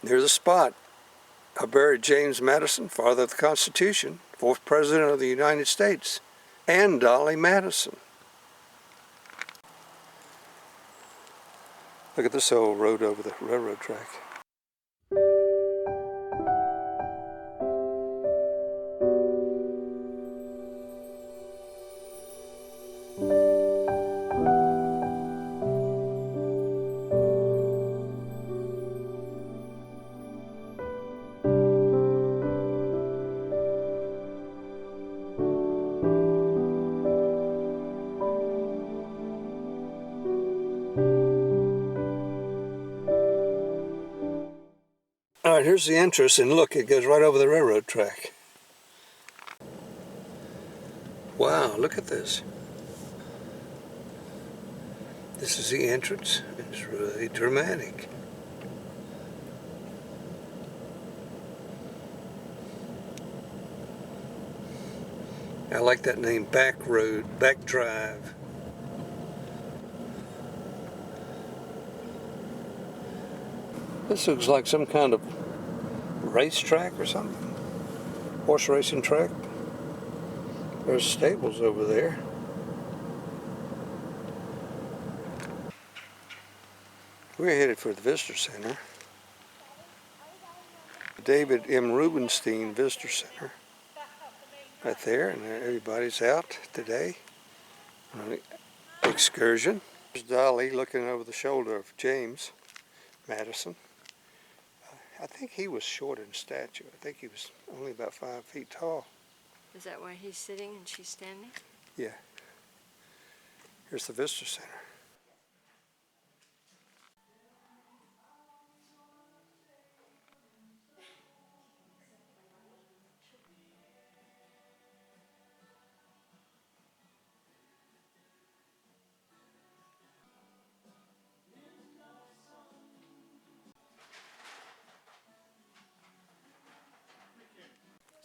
There's a spot. I buried James Madison, father of the Constitution, 4th President of the United States, and Dolly Madison. Look at this old road over the railroad track. All right, here's the entrance, and look, it goes right over the railroad track. Wow, look at this. This is the entrance. It's really dramatic. I like that name, Back Road, Back Drive. This looks like some kind of racetrack or something. Horse racing track. There's stables over there. We're headed for the Visitor Center. David M. Rubenstein Visitor Center. Right there, and everybody's out today on an excursion. There's Dolly looking over the shoulder of James Madison. I think he was short in stature. I think he was only about 5 feet tall. Is that why he's sitting and she's standing? Yeah. Here's the Visitor Center.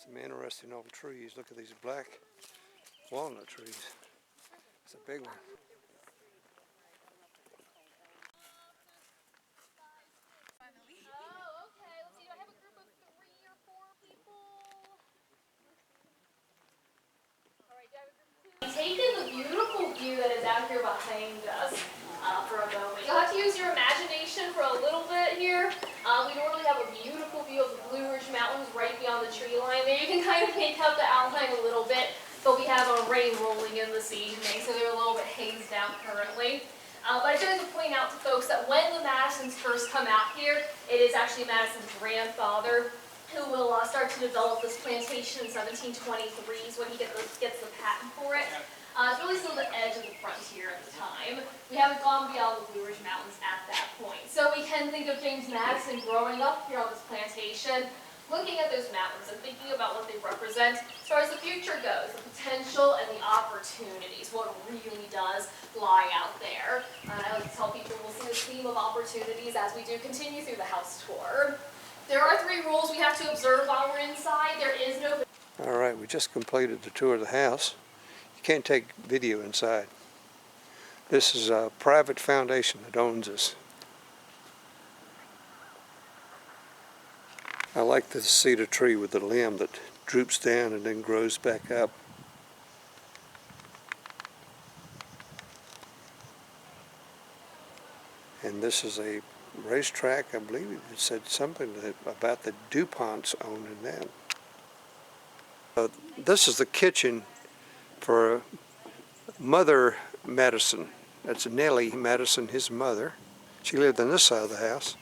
Some interesting old trees. Look at these black walnut trees. It's a big one. Taking the beautiful view that is out here behind us for a moment. You'll have to use your imagination for a little bit here. We normally have a beautiful view of the Blue Ridge Mountains right beyond the tree line there. You can kind of make out the outline a little bit, but we have rain rolling in this evening, so they're a little bit hazed out currently. But I do have to point out to folks that when the Madisons first come out here, it is actually Madison's grandfather who will start to develop this plantation in 1723 is when he gets the patent for it. It's really still the edge of the frontier at the time. We haven't gone beyond the Blue Ridge Mountains at that point. So we can think of James Madison growing up here on this plantation, looking at those mountains and thinking about what they represent as far as the future goes, the potential and the opportunities, what really does lie out there. I like to tell people we'll see this theme of opportunities as we do continue through the house tour. There are 3 rules we have to observe while we're inside. There is no... All right, we just completed the tour of the house. You can't take video inside. This is a private foundation that owns this. I like the cedar tree with the limb that droops down and then grows back up. And this is a racetrack. I believe it said something about the DuPonts owning that. This is the kitchen for Mother Madison. That's Nellie Madison, his mother. She lived on this side of the house.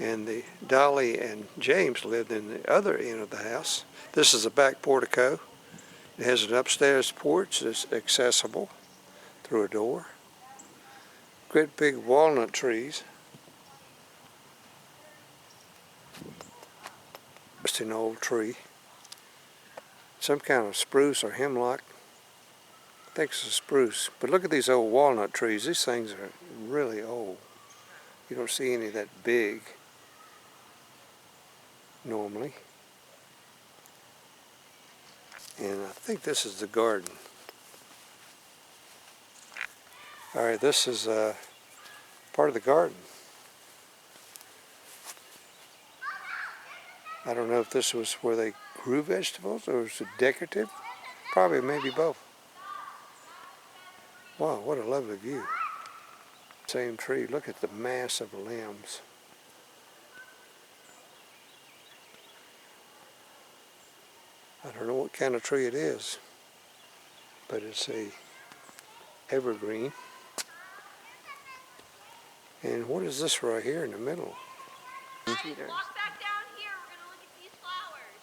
And the Dolly and James lived in the other end of the house. This is a back portico. It has an upstairs porch that's accessible through a door. Great big walnut trees. Just an old tree. Some kind of spruce or hemlock. I think it's a spruce. But look at these old walnut trees. These things are really old. You don't see any that big normally. And I think this is the garden. All right, this is part of the garden. I don't know if this was where they grew vegetables or was it decorative. Probably maybe both. Wow, what a lovely view. Same tree. Look at the mass of limbs. I don't know what kind of tree it is, but it's a evergreen. And what is this right here in the middle? Cedars. Walk back down here. We're going to look at these flowers.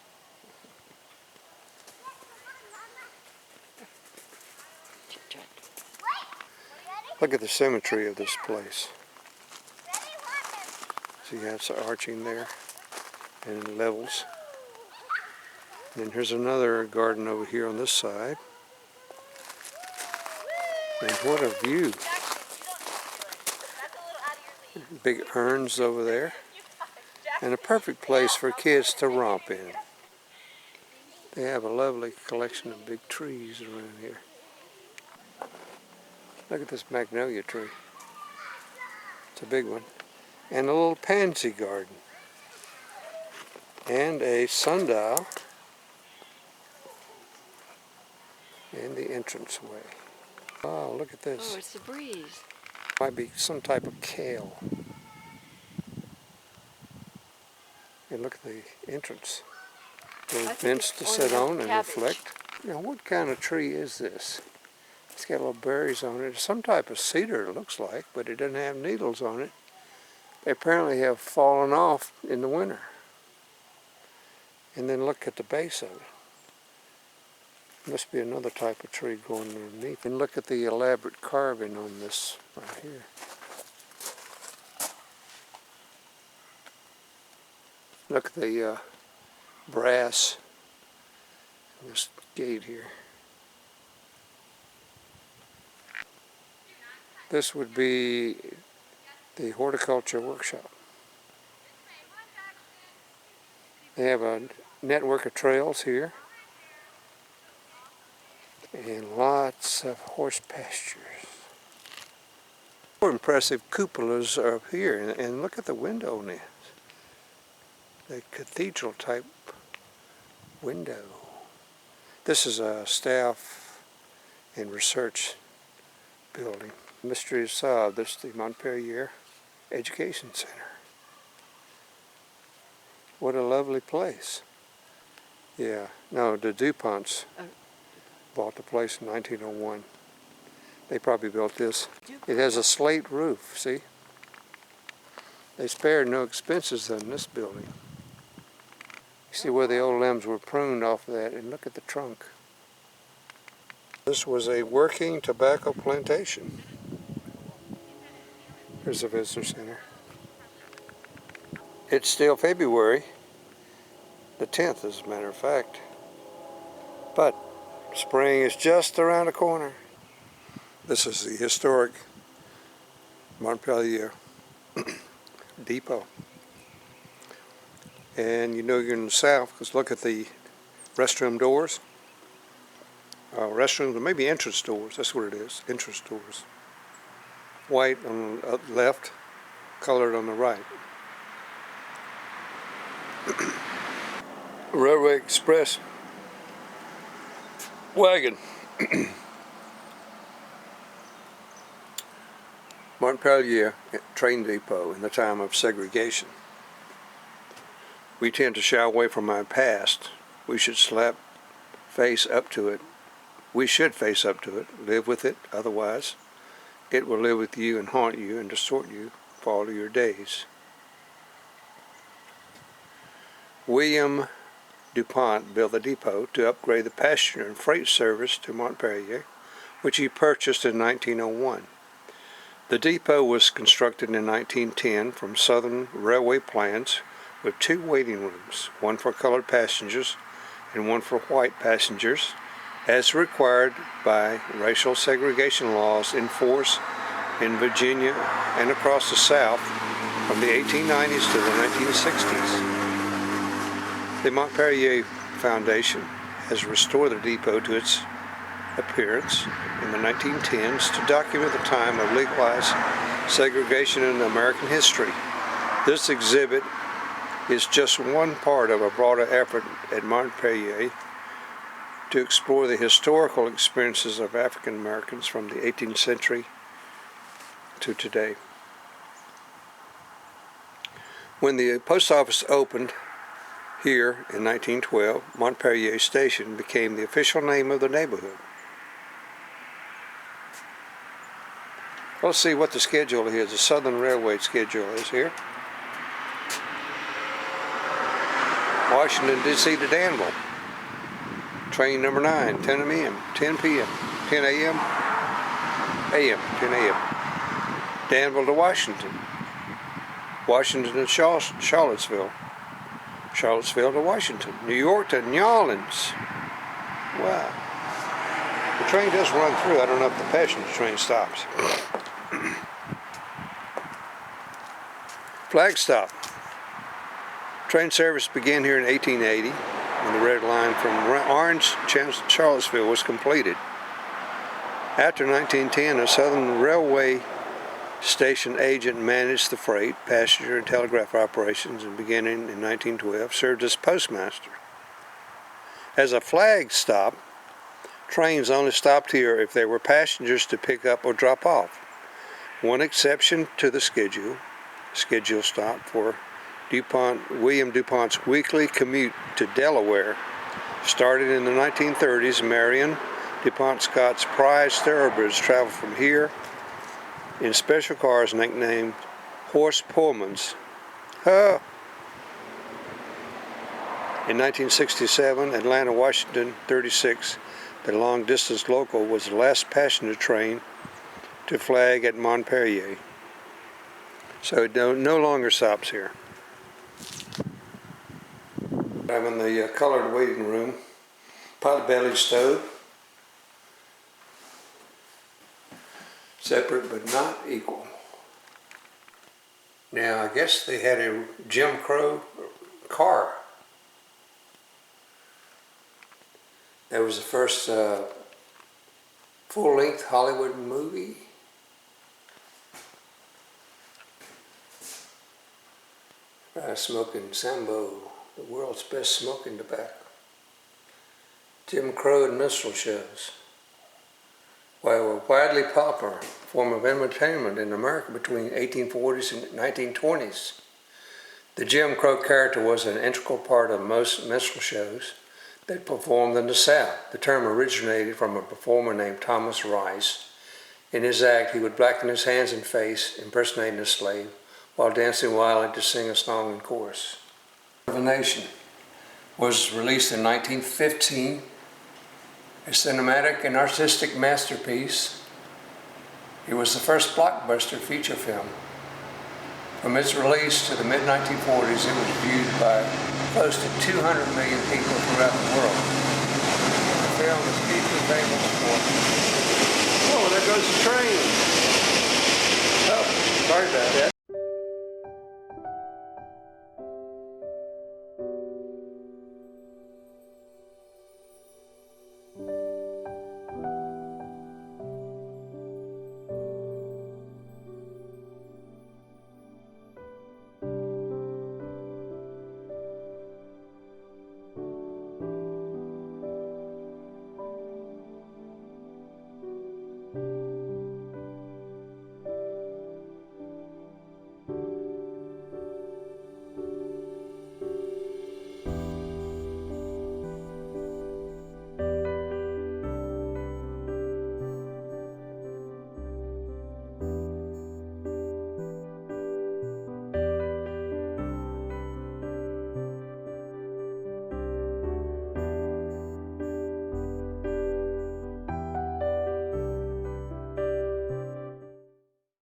Look at the symmetry of this place. See how it's arching there and levels. And here's another garden over here on this side. And what a view. Big urns over there. And a perfect place for kids to romp in. They have a lovely collection of big trees around here. Look at this magnolia tree. It's a big one. And a little pansy garden. And a sundial. And the entranceway. Wow, look at this. Oh, it's the breeze. Might be some type of kale. And look at the entrance. Little bench to sit on and reflect. Now, what kind of tree is this? It's got little berries on it. It's some type of cedar, it looks like, but it doesn't have needles on it. They apparently have fallen off in the winter. And then look at the base of it. Must be another type of tree growing underneath. And look at the elaborate carving on this right here. Look at the brass in this gate here. This would be the horticulture workshop. They have a network of trails here and lots of horse pastures. More impressive cupolas are up here, and look at the window on it. The cathedral type window. This is a staff and research building. The mystery is solved. This is the Montpelier Education Center. What a lovely place. Yeah, no, the DuPonts bought the place in 1901. They probably built this. It has a slate roof, see? They spared no expenses on this building. You see where the old limbs were pruned off of that, and look at the trunk. This was a working tobacco plantation. Here's the visitor center. It's still February the 10th, as a matter of fact. But spring is just around the corner. This is the historic Montpelier depot. And you know you're in the south because look at the restroom doors. Restrooms, or maybe entrance doors, that's what it is, entrance doors. White on the left, colored on the right. Railway Express wagon. Montpelier train depot in the time of segregation. We tend to shy away from our past. We should face up to it. We should face up to it, live with it, otherwise it will live with you and haunt you and distort you for all of your days. William DuPont built the depot to upgrade the passenger and freight service to Montpelier, which he purchased in 1901. The depot was constructed in 1910 from Southern Railway plans with 2 waiting rooms, one for colored passengers and one for white passengers, as required by racial segregation laws in force in Virginia and across the South from the 1890s to the 1960s. The Montpelier Foundation has restored the depot to its appearance in the 1910s to document the time of legalized segregation in American history. This exhibit is just one part of a broader effort at Montpelier to explore the historical experiences of African Americans from the 18th century to today. When the post office opened here in 1912, Montpelier Station became the official name of the neighborhood. Let's see what the schedule is. The Southern Railway schedule is here. Washington, D.C. to Danville. Train number 9, 10 a.m., 10 p.m., 10 a.m., 10 a.m. Danville to Washington. Washington to Charlottesville. Charlottesville to Washington. New York to New Orleans. Wow. The train does run through. I don't know if the passenger train stops. Flag stop. Train service began here in 1880 when the red line from Orange to Charlottesville was completed. After 1910, a Southern Railway station agent managed the freight, passenger, and telegraph operations, and beginning in 1912 served as postmaster. As a flag stop, trains only stopped here if there were passengers to pick up or drop off. One exception to the schedule stop for William DuPont's weekly commute to Delaware started in the 1930s. Marion DuPont Scott's prized thoroughbreds traveled from here in special cars nicknamed horse Pullmans. In 1967, Atlanta, Washington 36, the long-distance local was the last passenger train to flag at Montpelier. So it no longer stops here. I'm in the colored waiting room. Pot-bellied stove. Separate but not equal. Now, I guess they had a Jim Crow car. That was the first full-length Hollywood movie. Smoking Sambo, the world's best smoking tobacco. Jim Crow and minstrel shows. Were widely popular form of entertainment in America between 1840s and 1920s. The Jim Crow character was an integral part of most minstrel shows that performed in the South. The term originated from a performer named Thomas Rice. In his act, he would blacken his hands and face, impersonating a slave, while dancing wildly to sing a song in chorus. The Nation was released in 1915, a cinematic and artistic masterpiece. It was the first blockbuster feature film. From its release to the mid-1940s, it was viewed by close to 200 million people throughout the world. The film is deeply famous for... Oh, there goes the train! Oh, sorry about that.